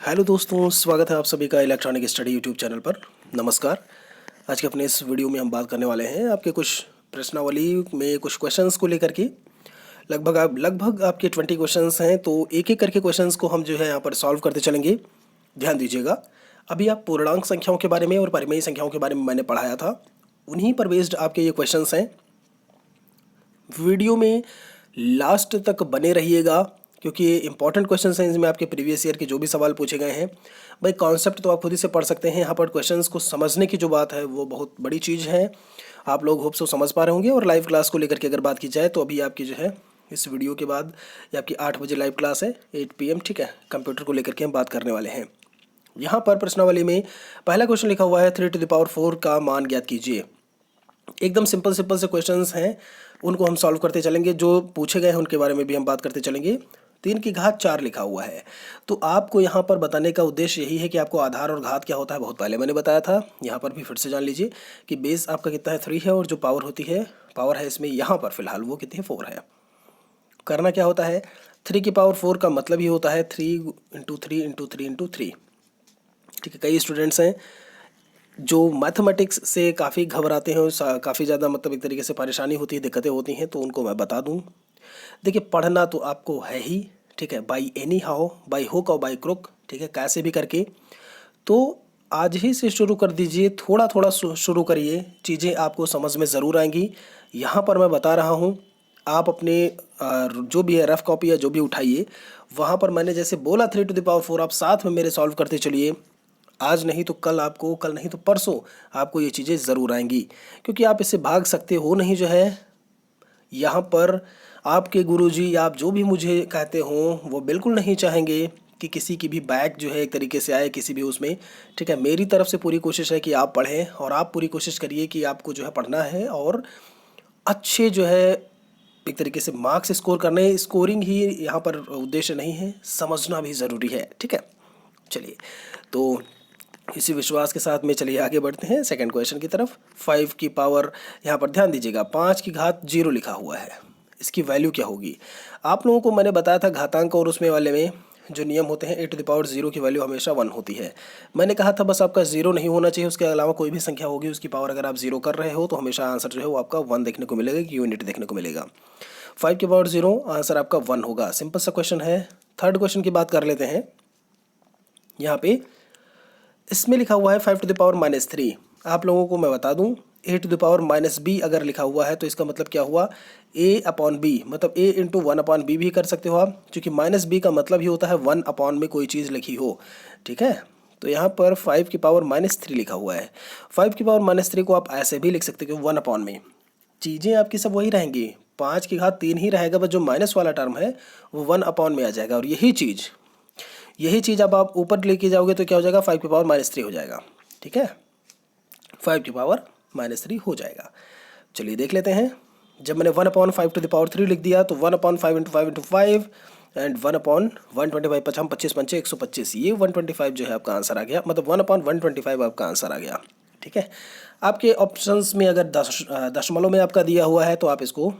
Hello दोस्तों, स्वागत है आप सभी का इलेक्ट्रॉनिक स्टडी यूट्यूब चैनल पर। नमस्कार। आज के अपने इस वीडियो में हम बात करने वाले हैं आपके कुछ प्रश्नावली में कुछ क्वेश्चंस को लेकर के। लगभग आपके 20 क्वेश्चंस हैं, तो एक एक करके क्वेश्चंस को हम जो है यहाँ पर सॉल्व करते चलेंगे। ध्यान दीजिएगा, अभी आप पूर्णांक संख्याओं के बारे में और परिमेय संख्याओं के बारे में मैंने पढ़ाया था, उन्हीं पर बेस्ड आपके ये क्वेश्चंस हैं। वीडियो में लास्ट तक बने रहिएगा क्योंकि ये इंपॉर्टेंट क्वेश्चन हैं। इसमें आपके प्रीवियस ईयर के जो भी सवाल पूछे गए हैं, भाई कॉन्सेप्ट तो आप खुद ही से पढ़ सकते हैं। यहाँ पर क्वेश्चंस को समझने की जो बात है वो बहुत बड़ी चीज़ है। आप लोग होप सो समझ पा रहे होंगे। और लाइव क्लास को लेकर के अगर बात की जाए तो अभी आपकी जो है इस वीडियो के बाद ये आपकी 8 बजे लाइव क्लास है, 8 PM, ठीक है। कंप्यूटर को लेकर के हम बात करने वाले हैं। यहाँ पर प्रश्नावली में पहला क्वेश्चन लिखा हुआ है 3⁴ का मान ज्ञात कीजिए। एकदम सिंपल से क्वेश्चंस हैं, उनको हम सॉल्व करते चलेंगे। जो पूछे गए हैं उनके बारे में भी हम बात करते चलेंगे। 3⁴ लिखा हुआ है, तो आपको यहाँ पर बताने का उद्देश्य यही है कि आपको आधार और घात क्या होता है बहुत पहले मैंने बताया था। यहाँ पर भी फिर से जान लीजिए कि बेस आपका कितना है 3 है, और जो पावर होती है, पावर है इसमें यहाँ पर फिलहाल वो कितनी है 4 है। करना क्या होता है, 3⁴ का मतलब ही होता है 3 × 3 × 3 × 3, ठीक है। कई स्टूडेंट्स हैं जो मैथमेटिक्स से काफ़ी घबराते हैं, काफ़ी ज़्यादा मतलब एक तरीके से परेशानी होती है, दिक्कतें होती हैं, तो उनको मैं बता दूं। देखिए, पढ़ना तो आपको है ही, ठीक है, by any how, by hook और बाई क्रुक, ठीक है, कैसे भी करके। तो आज ही से शुरू कर दीजिए, थोड़ा थोड़ा शुरू करिए, चीज़ें आपको समझ में ज़रूर आएंगी। यहाँ पर मैं बता रहा हूँ, आप अपने जो भी है रफ कॉपी या जो भी उठाइए, वहाँ पर मैंने जैसे बोला 3⁴ आप साथ में मेरे सॉल्व करते चलिए। आज नहीं तो कल आपको, कल नहीं तो परसों आपको ये चीज़ें ज़रूर आएंगी, क्योंकि आप इससे भाग सकते हो नहीं। जो है यहाँ पर आपके गुरुजी या आप जो भी मुझे कहते हो, वो बिल्कुल नहीं चाहेंगे कि किसी की भी बैक जो है एक तरीके से आए किसी भी उसमें, ठीक है। मेरी तरफ से पूरी कोशिश है कि आप पढ़ें, और आप पूरी कोशिश करिए कि आपको जो है पढ़ना है और अच्छे जो है एक तरीके से मार्क्स स्कोर करने। स्कोरिंग ही यहाँ पर उद्देश्य नहीं है, समझना भी ज़रूरी है, ठीक है। चलिए, तो इसी विश्वास के साथ में चलिए आगे बढ़ते हैं सेकंड क्वेश्चन की तरफ। 5 की पावर, यहाँ पर ध्यान दीजिएगा, 5�0 लिखा हुआ है, इसकी वैल्यू क्या होगी। आप लोगों को मैंने बताया था घातांक और उसमें वाले में जो नियम होते हैं, 8⁻0 की वैल्यू हमेशा 1 होती है। मैंने कहा था बस आपका 0 नहीं होना चाहिए, उसके अलावा कोई भी संख्या होगी उसकी पावर अगर आप 0 कर रहे हो तो हमेशा आंसर जो है वो आपका 1 देखने को मिलेगा, कि यूनिट देखने को मिलेगा। 5�0, आंसर आपका 1 होगा। सिंपल सा क्वेश्चन है। थर्ड क्वेश्चन की बात कर लेते हैं। यहाँ पे इसमें लिखा हुआ है 5⁻³ आप लोगों को मैं बता दूं, a⁻−b अगर लिखा हुआ है तो इसका मतलब क्या हुआ, a/b, मतलब a × 1/b भी कर सकते हो आप, क्योंकि -b का मतलब ही होता है 1 में कोई चीज़ लिखी हो, ठीक है। तो यहाँ पर 5⁻³ लिखा हुआ है। 5⁻³ को आप ऐसे भी लिख सकते हो 1 में। चीज़ें आपकी सब वही रहेंगी, 5�3 ही रहेगा, बस जो माइनस वाला टर्म है वो 1 में आ जाएगा। और यही चीज़ अब आप ऊपर लेके जाओगे तो क्या हो जाएगा, 5⁻³ हो जाएगा, ठीक है। 5⁻³ हो जाएगा। चलिए देख लेते हैं। जब मैंने 1/5⁻³ लिख दिया तो 1/5 × 5 × 5 एंड 1/125, 25 पंचे 125, ये 125 जो है आपका आंसर आ गया, मतलब 1/125 आपका आंसर आ गया, ठीक है। आपके ऑप्शंस में अगर दशमलव में आपका दिया हुआ है तो आप इसको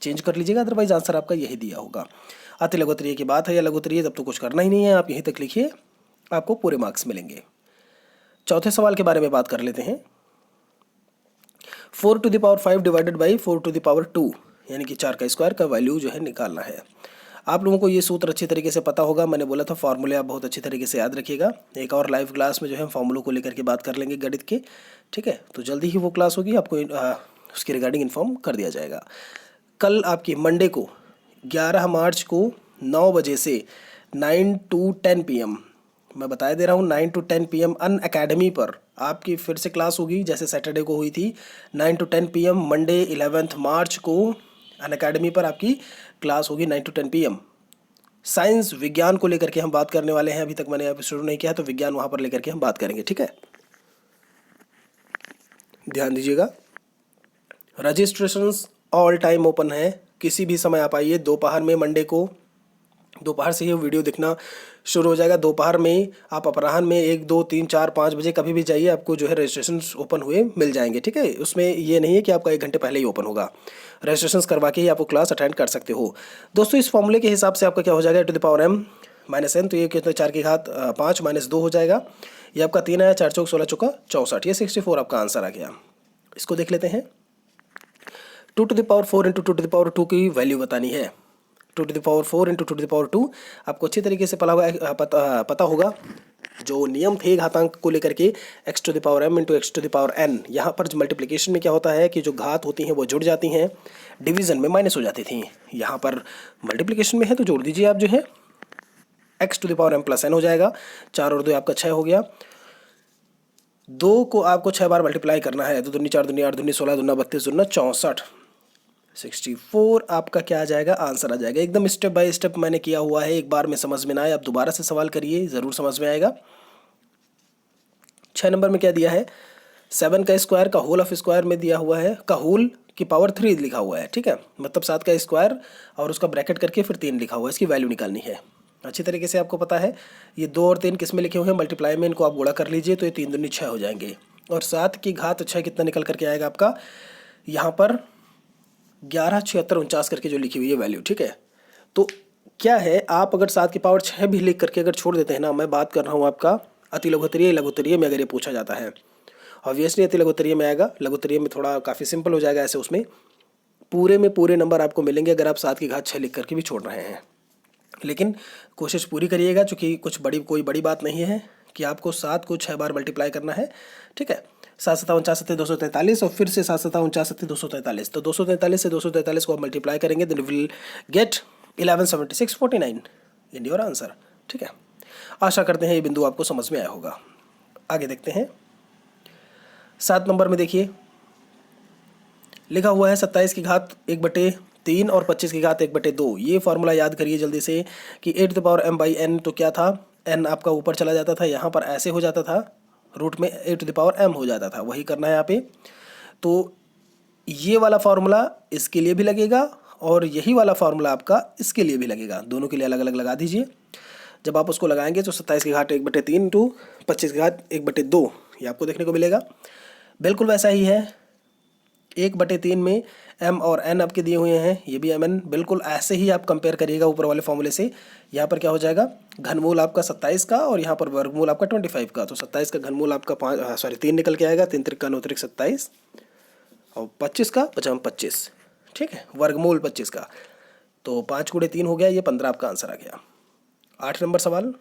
चेंज कर लीजिएगा, अदरवाइज आंसर आपका यही दिया होगा। अति लघुत्तरीय की बात है या लघुत्तरीय, तब तो कुछ करना ही नहीं है, आप यहीं तक लिखिए, आपको पूरे मार्क्स मिलेंगे। चौथे सवाल के बारे में बात कर लेते हैं। 4⁵ डिवाइडेड बाई 4⁻², यानी कि 4 का स्क्वायर का वैल्यू जो है निकालना है। आप लोगों को ये सूत्र अच्छी तरीके से पता होगा, मैंने बोला था फॉर्मूले आप बहुत अच्छी तरीके से याद रखिएगा। एक और लाइव क्लास में जो है फॉर्मूलों को लेकर के बात कर लेंगे गणित के, ठीक है। तो जल्दी ही वो क्लास होगी, आपको उसके रिगार्डिंग इन्फॉर्म कर दिया जाएगा। कल आपकी मंडे को 11 मार्च को 9 बजे से 9 to 10 PM, मैं बताया दे रहा हूँ 9 to 10 PM अनअकैडमी पर आपकी फिर से क्लास होगी, जैसे सैटरडे को हुई थी। 9 to 10 PM मंडे 11 मार्च को अनअकैडमी पर आपकी क्लास होगी 9 to 10 PM। साइंस विज्ञान को लेकर के हम बात करने वाले हैं। अभी तक मैंने अभी शुरू नहीं किया, तो विज्ञान वहाँ पर लेकर के हम बात करेंगे, ठीक है। ध्यान दीजिएगा, रजिस्ट्रेशंस ऑल टाइम ओपन है, किसी भी समय आप आइए। दोपहर में मंडे को दोपहर से ही वीडियो दिखना शुरू हो जाएगा। दोपहर में आप अपराह्न में 1, 2, 3, 4, 5 बजे कभी भी जाइए, आपको जो है रजिस्ट्रेशन ओपन हुए मिल जाएंगे, ठीक है। उसमें ये नहीं है कि आपका 1 घंटे पहले ही ओपन होगा, रजिस्ट्रेशन करवा के ही आपको क्लास अटेंड कर सकते हो। दोस्तों, इस फॉर्मूले के हिसाब से आपका क्या हो जाएगा, a⁻m माइनस n, तो ये कितना 4 की घात 5 माइनस 2 हो जाएगा। ये आपका 3 आया, 4 चौक 16 चौका 64, ये 64 आपका आंसर आ गया। इसको देख लेते हैं। 2⁴ इंटू 2⁴ की वैल्यू बतानी है। 2⁴ इंटू 2⁴ आपको अच्छी तरीके से पता होगा जो नियम थे घातांक को लेकर के, x⁴m इंटू x⁴n। यहाँ पर मल्टीप्लिकेशन में क्या होता है कि जो घात होती हैं वो जुड़ जाती हैं, डिवीज़न में माइनस हो जाती थी। यहाँ पर मल्टीप्लिकेशन में है तो जोड़ दीजिए आप जो है, x⁴m प्लस n हो जाएगा। 4 और 2 आपका 6 हो गया। 2 को आपको 6 बार मल्टीप्लाई करना है, 2 दूनी 4 दूनी 8 दूनी 16 दूना 32 दूना 64, 64 आपका क्या आ जाएगा, आंसर आ जाएगा। एकदम स्टेप बाय स्टेप मैंने किया हुआ है, एक बार में समझ में ना आए आप दोबारा से सवाल करिए, ज़रूर समझ में आएगा। 6 नंबर में क्या दिया है, 7 का स्क्वायर का होल ऑफ स्क्वायर में दिया हुआ है, का होल की पावर 3 लिखा हुआ है, ठीक है, मतलब 7 का स्क्वायर और उसका ब्रैकेट करके फिर 3 लिखा हुआ है, इसकी वैल्यू निकालनी है। अच्छी तरीके से आपको पता है ये 2 और 3 किस में लिखे हुए हैं, मल्टीप्लाई में इनको आप गुणा कर लीजिए तो ये 3 दूनी 6 हो जाएंगे, और 7 की घात 6 कितना निकल करके आएगा आपका, यहाँ पर 11 76 49 करके जो लिखी हुई है वैल्यू, ठीक है। तो क्या है, आप अगर 7 की पावर 6 भी लिख करके अगर छोड़ देते हैं ना, मैं बात कर रहा हूँ आपका अति लघुत्तरीय लघुत्तरीय में अगर ये पूछा जाता है, ऑब्वियसली अति लघुत्तरीय में आएगा, लघुत्तरीय में थोड़ा काफ़ी सिंपल हो जाएगा ऐसे, उसमें पूरे में पूरे नंबर आपको मिलेंगे अगर आप 7 की घात 6 लिख करके भी छोड़ रहे हैं। लेकिन कोशिश पूरी करिएगा, चूँकि कोई बड़ी बात नहीं है कि आपको 7 को 6 बार मल्टीप्लाई करना है, ठीक है। 7 7 49 7 243 और फिर से 7 7 49 7 243, तो 243 से 243 को आप मल्टीप्लाई करेंगे then will get 117649 in your answer, ठीक है। आशा करते हैं ये बिंदु आपको समझ में आया होगा। आगे देखते हैं। 7 नंबर में देखिए लिखा हुआ है 27 की घात 1/3 और 25 की घात 1/2। ये फार्मूला याद करिए जल्दी से कि a⁴m/n, तो क्या था, n आपका ऊपर चला जाता था, यहाँ पर ऐसे हो जाता था, रूट में a⁴m हो जाता था, वही करना है यहाँ पे। तो ये वाला फार्मूला इसके लिए भी लगेगा और यही वाला फार्मूला आपका इसके लिए भी लगेगा, दोनों के लिए अलग अलग लगा दीजिए। जब आप उसको लगाएंगे तो 27 की घात 1/3 इंटू 25 की घात 1/2 ये आपको देखने को मिलेगा। बिल्कुल वैसा ही है, 1/3 में m और n आपके दिए हुए हैं, ये भी mn, बिल्कुल ऐसे ही आप कंपेयर करिएगा ऊपर वाले फॉर्मूले से। यहाँ पर क्या हो जाएगा, घनमूल आपका 27 का और यहाँ पर वर्गमूल आपका 25 का, तो 27 का घनमूल आपका 3 निकल के आएगा, 3 त्रिक 9 त्रिक 27 और 25 का 25, ठीक है, वर्गमूल 25 का, तो 5 गुणे 3 हो गया, ये 15 आपका आंसर आ गया। 8 नंबर सवाल,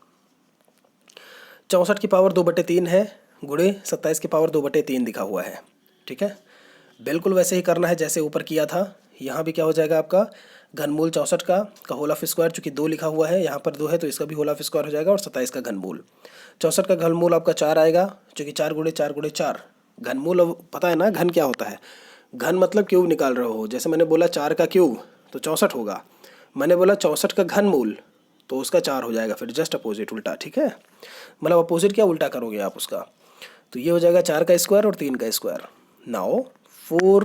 64 की पावर 2/3 है गुणे 27 की पावर 2/3 दिखा हुआ है, ठीक है। बिल्कुल वैसे ही करना है जैसे ऊपर किया था। यहाँ भी क्या हो जाएगा आपका, घनमूल 64 का होल ऑफ स्क्वायर, चूँकि 2 लिखा हुआ है, यहाँ पर 2 है तो इसका भी होल ऑफ स्क्वायर हो जाएगा, और 27 का घनमूल। 64 का घनमूल आपका 4 आएगा, चूँकि 4 गुणे 4 गुणे 4 घनमूल, अब पता है ना घन क्या होता है, घन मतलब क्यूब निकाल रहे हो, जैसे मैंने बोला 4 का क्यूब तो 64 होगा, मैंने बोला 64 का घनमूल तो उसका 4 हो जाएगा, फिर जस्ट अपोजिट उल्टा, ठीक है, मतलब अपोजिट क्या उल्टा करोगे आप उसका, तो ये हो जाएगा 4 का स्क्वायर और 3 का स्क्वायर। नाउ 4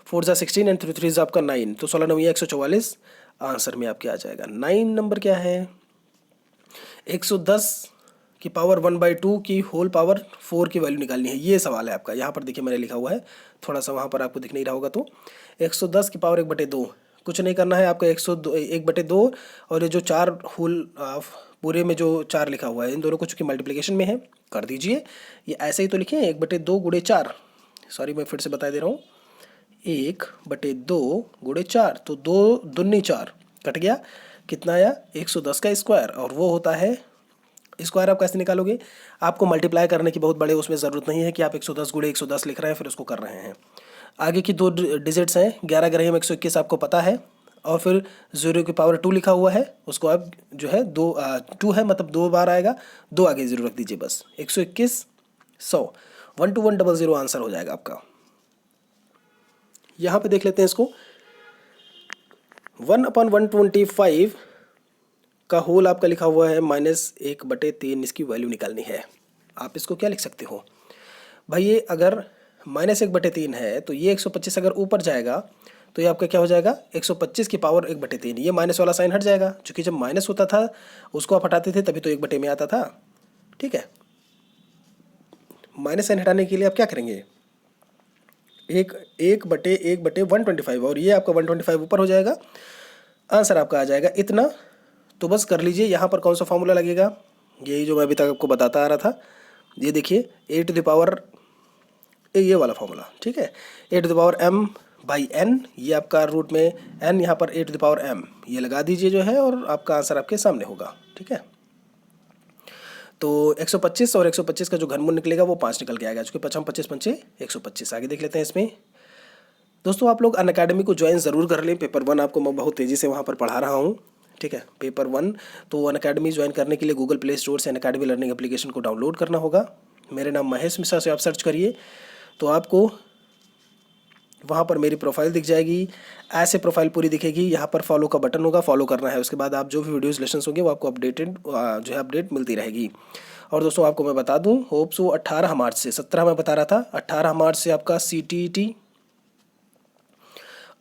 4 जा 16 एंड 3 3 आपका 9, तो 16 9 144 आंसर में आपके आ जाएगा। 9 नंबर क्या है, 110 की पावर 1/2 की होल पावर 4 की वैल्यू निकालनी है, ये सवाल है आपका। यहाँ पर देखिए मैंने लिखा हुआ है, थोड़ा सा वहाँ पर आपको दिख नहीं रहा होगा, तो 110 की पावर 1/2, कुछ नहीं करना है आपका, 1/2 और ये जो 4 होल पूरे में जो 4 लिखा हुआ है, इन दोनों को चूँकि मल्टीप्लिकेशन में है कर दीजिए, ये ऐसे ही तो लिखे 1/2 गुणे 4, सॉरी मैं फिर से बता दे रहा हूँ, 1/2 गुणे 4, तो 2 दूनी 4 कट गया, कितना आया 110 का स्क्वायर, और वो होता है स्क्वायर आप कैसे निकालोगे, आपको मल्टीप्लाई करने की बहुत बड़े उसमें ज़रूरत नहीं है कि आप 110 गुणे 110 लिख रहे हैं फिर उसको कर रहे हैं। आगे की 2 डिजिट्स हैं, 11 ग्राम 121 आपको पता है, और फिर 0 की पावर 2 लिखा हुआ है, उसको आप जो है 2 है मतलब 2 बार आएगा, 2 आगे 0 रख दीजिए बस, 121 100 12100 आंसर हो जाएगा आपका। यहाँ पे देख लेते हैं इसको, 1/125 का होल आपका लिखा हुआ है -1/3, इसकी वैल्यू निकालनी है। आप इसको क्या लिख सकते हो भाई, ये अगर -1/3 है तो ये 125 अगर ऊपर जाएगा तो ये आपका क्या हो जाएगा, 125 की पावर 1/3, ये माइनस वाला साइन हट जाएगा, क्योंकि जब माइनस होता था उसको आप हटाते थे तभी तो 1/में में आता था, ठीक है। माइनस साइन हटाने के लिए आप क्या करेंगे, 1/1/125 और ये आपका 125 ऊपर हो जाएगा, आंसर आपका आ जाएगा इतना। तो बस कर लीजिए। यहाँ पर कौन सा फॉर्मूला लगेगा, यही जो मैं अभी तक आपको बताता आ रहा था, ये देखिए ए टू द पावर, ये वाला फॉर्मूला, ठीक है। A to the power m by n, ये आपका रूट में n, यहाँ पर A to the power m, ये लगा दीजिए जो है, और आपका आंसर आपके सामने होगा, ठीक है। तो 125 और 125 का जो घनमूल निकलेगा वो 5 निकल के आएगा, चूँकि 5 25 पंचे 125। आगे देख लेते हैं इसमें। दोस्तों आप लोग अनअकैडमी को ज्वाइन ज़रूर कर लें। पेपर 1 आपको मैं बहुत तेज़ी से वहाँ पर पढ़ा रहा हूँ, ठीक है। पेपर 1 तो अनअकैडमी ज्वाइन करने के लिए गूगल प्ले स्टोर से अनअकैडमी लर्निंग एप्लीकेशन को डाउनलोड करना होगा। मेरे नाम महेश मिश्रा से आप सर्च करिए तो आपको वहाँ पर मेरी प्रोफाइल दिख जाएगी। ऐसे प्रोफाइल पूरी दिखेगी, यहाँ पर फॉलो का बटन होगा, फॉलो करना है। उसके बाद आप जो भी वीडियोज़ लेसन्स होंगे वो आपको अपडेटेड जो है अपडेट मिलती रहेगी। और दोस्तों आपको मैं बता दूँ, होप सो 18 मार्च से, 17 मैं बता रहा था, 18 मार्च से आपका CTET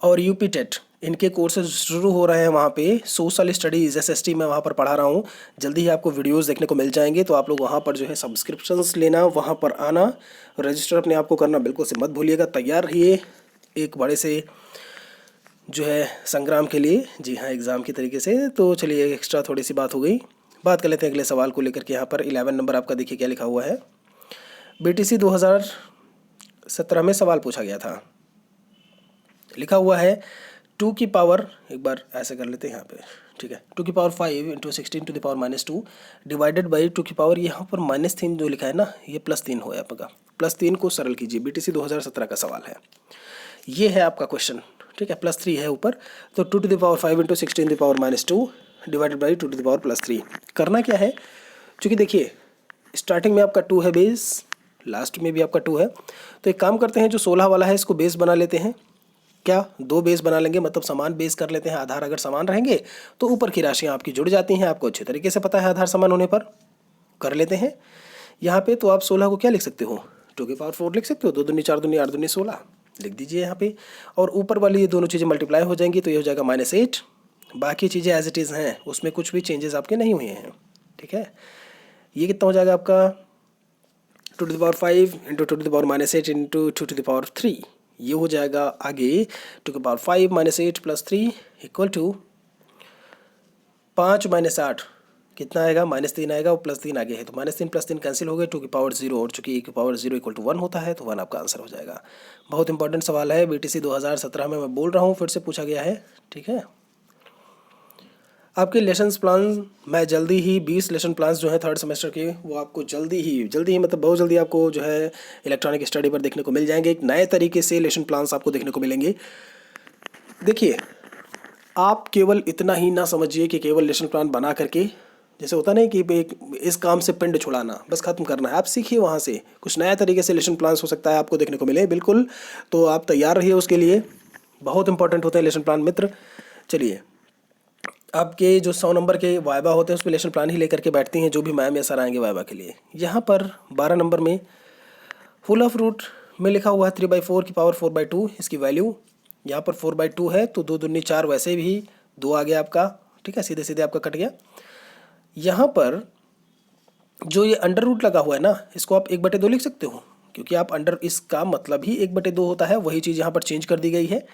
और यूपी टेट इनके कोर्सेज शुरू हो रहे हैं। वहाँ पे सोशल स्टडीज़ SST मैं वहाँ पर पढ़ा रहा हूँ। जल्दी ही आपको वीडियोस देखने को मिल जाएंगे, तो आप लोग वहाँ पर जो है सब्सक्रिप्शंस लेना, वहाँ पर आना, रजिस्टर अपने आप को करना बिल्कुल से मत भूलिएगा। तैयार रहिए एक बड़े से जो है संग्राम के लिए, जी हाँ, एग्ज़ाम की तरीके से। तो चलिए, एक्स्ट्रा थोड़ी सी बात हो गई, बात कर लेते हैं अगले सवाल को लेकर के। यहाँ पर 11 नंबर आपका देखिए क्या लिखा हुआ है। BTC 2017 में सवाल पूछा गया था, लिखा हुआ है 2 की पावर, एक बार ऐसे कर लेते हैं यहाँ पे, ठीक है, 2 की power 5 into 16 to the power -2 divided by 2 की पावर, यहाँ पर -3 जो लिखा है ना, ये +3 हो आपका। +3 को सरल कीजिए, BTC 2017 का सवाल है, ये है आपका क्वेश्चन, ठीक है। +3 है ऊपर, तो 2 to the power 5 into 16 to the power -2 divided by 2 to the power +3। करना क्या है, चूँकि देखिए स्टार्टिंग में आपका 2 है बेस, लास्ट में भी आपका 2 है, तो एक काम करते हैं, जो 16 वाला है इसको बेस बना लेते हैं। क्या 2 बेस बना लेंगे, मतलब समान बेस कर लेते हैं। आधार अगर समान रहेंगे तो ऊपर की राशियाँ आपकी जुड़ जाती हैं, आपको अच्छे तरीके से पता है आधार समान होने पर। कर लेते हैं यहाँ पे, तो आप 16 को क्या लिख सकते हो, 2 की पावर 4 लिख सकते हो, 2 दूनी 4 दूनी 8 दूनी 16 लिख दीजिए यहाँ पे, और ऊपर वाली ये दोनों चीज़ें मल्टीप्लाई हो जाएंगी, तो ये हो जाएगा -8। बाकी चीज़ें एज इट इज़ हैं, उसमें कुछ भी चेंजेस आपके नहीं हुए हैं, ठीक है। ये कितना हो जाएगा आपका 2 to the power 5 into 2 to the power -8 into 2 to the power 3, ये हो जाएगा आगे 2 की पावर 5 -8 + 3 इक्वल टू 5 - 8 कितना आएगा, -3 आएगा, और +3 आगे है, तो -3 + 3 कैंसिल हो गए, 2 की पावर 0, और चूँकि 1 की पावर 0 इक्वल टू 1 होता है, तो 1 आपका आंसर हो जाएगा। बहुत इंपॉर्टेंट सवाल है, BTC 2017 में मैं बोल रहा हूँ, फिर से पूछा गया है, ठीक है। आपके लेसन्स प्लान मैं जल्दी ही 20 लेसन प्लान्स जो है 3rd सेमेस्टर के, वो आपको जल्दी ही मतलब बहुत जल्दी आपको जो है इलेक्ट्रॉनिक स्टडी पर देखने को मिल जाएंगे। एक नए तरीके से लेसन प्लान्स आपको देखने को मिलेंगे। देखिए, आप केवल इतना ही ना समझिए कि केवल लेसन प्लान बना करके, जैसे होता नहीं कि इस काम से पिंड छुड़ाना, बस ख़त्म करना है। आप सीखिए वहाँ से, कुछ नया तरीके से लेसन प्लान्स हो सकता है आपको देखने को मिले, बिल्कुल। तो आप तैयार रहिए उसके लिए, बहुत इंपॉर्टेंट होते हैं लेसन प्लान मित्र। चलिए, आपके जो 100 नंबर के वाइवा होते हैं उसमें लेसन प्लान ही लेकर के बैठती हैं जो भी मैम या सर आएंगे वाइवा के लिए। यहाँ पर 12 नंबर में फुल ऑफ रूट में लिखा हुआ है 3/4 की पावर 4/2, इसकी वैल्यू यहाँ पर 4/2 है, तो 2 दूनी 4, वैसे भी 2 आ गया आपका, ठीक है, सीधे सीधे आपका कट गया। यहाँ पर जो ये अंडर रूट लगा हुआ है ना, इसको आप 1/2 लिख सकते हो, क्योंकि आप अंडर, इसका मतलब ही 1/2 होता है, वही चीज़ यहाँ पर चेंज कर दी गई है,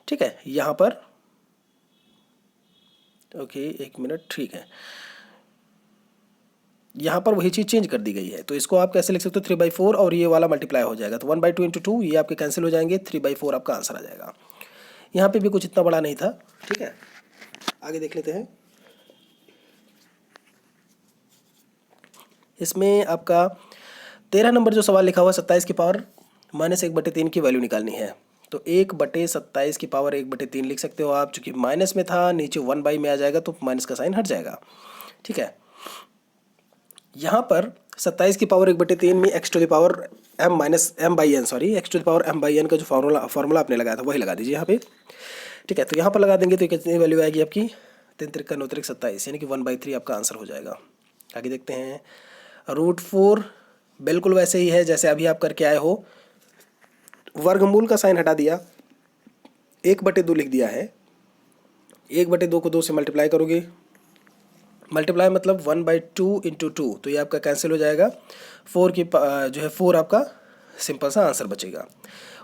ठीक है। यहाँ पर ओके, 1 मिनट, ठीक है, यहाँ पर वही चीज़ चेंज कर दी गई है, तो इसको आप कैसे लिख सकते हो, 3/4, और ये वाला मल्टीप्लाई हो जाएगा, तो 1/2 इंटू 2, ये आपके कैंसिल हो जाएंगे, 3/4 आपका आंसर आ जाएगा। यहाँ पे भी कुछ इतना बड़ा नहीं था, ठीक है। आगे देख लेते हैं। इसमें आपका 13 नंबर जो सवाल लिखा हुआ है, 27 की पावर -1/3 की वैल्यू निकालनी है, तो 1/27 की पावर 1/3 लिख सकते हो आप। चूँकि माइनस में था, नीचे 1/, में आ जाएगा, तो माइनस का साइन हट जाएगा, ठीक है। यहाँ पर 27 की पावर 1/3 में x to the power x to the power m/n का जो फार्मूला आपने लगाया था वही लगा दीजिए यहाँ पे, ठीक है। तो यहाँ पर लगा देंगे तो कितनी वैल्यू आएगी आपकी, 3 त्रिक 9 त्रिक 27, यानी कि 1/3 आपका आंसर हो जाएगा। आगे देखते हैं। √4 बिल्कुल वैसे ही है जैसे अभी आप करके आए हो, वर्गमूल का साइन हटा दिया, 1/2 लिख दिया है, 1/2 को 2 से मल्टीप्लाई करोगे, मल्टीप्लाई मतलब 1/2 इंटू 2, तो ये आपका कैंसिल हो जाएगा, 4 की जो है 4 आपका सिंपल सा आंसर बचेगा।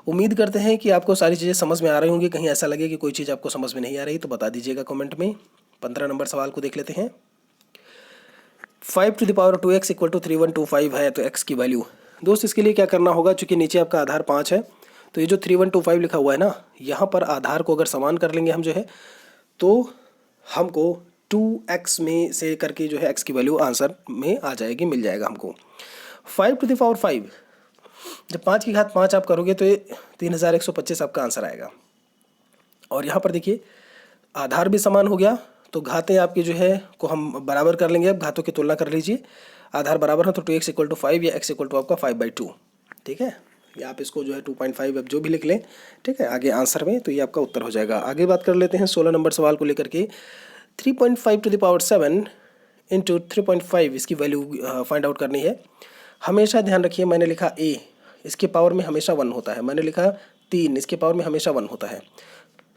उम्मीद करते हैं कि आपको सारी चीज़ें समझ में आ रही होंगी। कहीं ऐसा लगे कि कोई चीज़ आपको समझ में नहीं आ रही तो बता दीजिएगा कमेंट में, 15 नंबर सवाल को देख लेते हैं। 5 to the power 2x equal to 3125 है, तो x की वैल्यू। दोस्त इसके लिए क्या करना होगा, चूँकि नीचे आपका आधार 5 है, तो ये जो 3125 लिखा हुआ है ना, यहाँ पर आधार को अगर समान कर लेंगे हम जो है, तो हमको 2x में से करके जो है x की वैल्यू आंसर में आ जाएगी, मिल जाएगा हमको। 5 टू द पावर 5, जब 5 की घात 5 आप करोगे तो ये 3125 आपका आंसर आएगा। और यहाँ पर देखिए आधार भी समान हो गया, तो घातें आपकी जो है को हम बराबर कर लेंगे। अब घातों की तुलना कर लीजिए, आधार बराबर है तो 2x इक्वल टू 5 या x इक्वल टू आपका 5/2, ठीक है। या आप इसको जो है 2.5 अब जो भी लिख लें, ठीक है, आगे आंसर में, तो ये आपका उत्तर हो जाएगा। आगे बात कर लेते हैं 16 नंबर सवाल को लेकर के। 3.5 टू द पावर 7 इंटू 3.5 इसकी वैल्यू फाइंड आउट करनी है। हमेशा ध्यान रखिए, मैंने लिखा a, इसके पावर में हमेशा 1 होता है। मैंने लिखा 3, इसके पावर में हमेशा 1 होता है।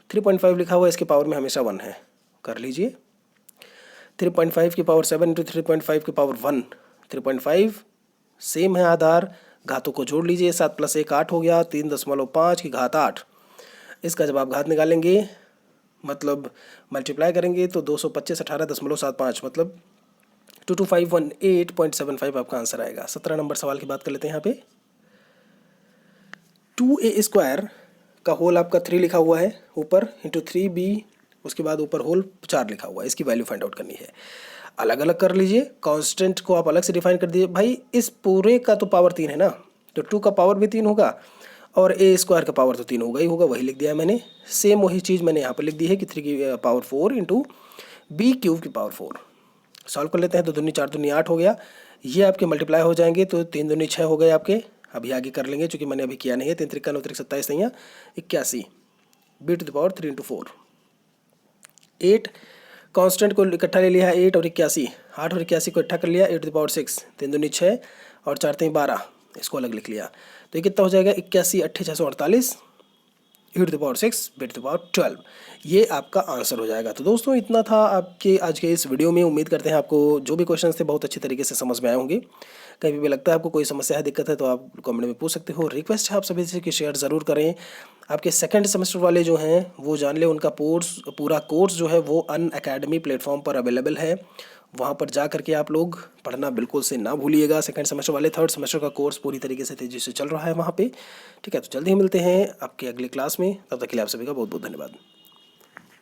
3.5 लिखा हुआ है, इसके पावर में हमेशा 1 है। कर लीजिए 3.5 की पावर 7 इंटू 3.5 की पावर 1। 3.5 सेम है आधार, घातों को जोड़ लीजिए, 7 + 1 8 हो गया, 3.5 की घात 8। इसका जब आप घात निकालेंगे, मतलब मल्टीप्लाई करेंगे, तो 225 18.75, मतलब 22518.75 आपका आंसर आएगा। 17 नंबर सवाल की बात कर लेते हैं यहाँ पे। 2a² का होल आपका 3 लिखा हुआ है ऊपर, इंटू 3b, उसके बाद ऊपर होल 4 लिखा हुआ है। इसकी वैल्यू फाइंड आउट करनी है। अलग अलग कर लीजिए, कांस्टेंट को आप अलग से डिफाइन कर दीजिए। भाई इस पूरे का तो पावर 3 है ना, तो 2 का पावर भी 3 होगा और a² का पावर तो 3 होगा ही होगा, वही लिख दिया है मैंने। सेम वही चीज़ मैंने यहाँ पर लिख दी है कि 3 की पावर 4 इंटू b³ की पावर 4। सॉल्व कर लेते हैं, तो 2 दूनी 4 दूनी 8 हो गया। ये आपके मल्टीप्लाई हो जाएंगे, तो 3 दूनी 6 हो गए आपके। अभी आगे कर लेंगे, चूँकि मैंने अभी किया नहीं है। 3 त्रिका 9 त्रिक 27 नहीं है, 81 b³ 3 इंटू 4। 8 कांस्टेंट को इकट्ठा ले लिया है, 8 और 81, 8 और 81 को इकट्ठा कर लिया, 8⁻6, 3 दूनी 6 और 4 3 12, इसको अलग लिख लिया। तो ये कितना हो जाएगा, 81 648 e⁻6 b⁻12। ये आपका आंसर हो जाएगा। तो दोस्तों इतना था आपके आज के इस वीडियो में। उम्मीद करते हैं आपको जो भी क्वेश्चंस थे बहुत अच्छी तरीके से समझ में आए होंगे। कहीं भी लगता है आपको कोई समस्या है, दिक्कत है, तो आप कमेंट में पूछ सकते हो। रिक्वेस्ट है आप सभी से कि शेयर ज़रूर करें। आपके सेकंड सेमेस्टर वाले जो हैं वो जान ले, उनका पूरा कोर्स जो है वो अनअकैडमी प्लेटफॉर्म पर अवेलेबल है। वहाँ पर जा करके आप लोग पढ़ना बिल्कुल से ना भूलिएगा। सेकंड सेमेस्टर वाले, थर्ड सेमेस्टर का कोर्स पूरी तरीके से तेज़ी से चल रहा है वहाँ पे, ठीक है। तो जल्दी ही मिलते हैं आपके अगली क्लास में, तब तक के लिए आप सभी का बहुत बहुत धन्यवाद।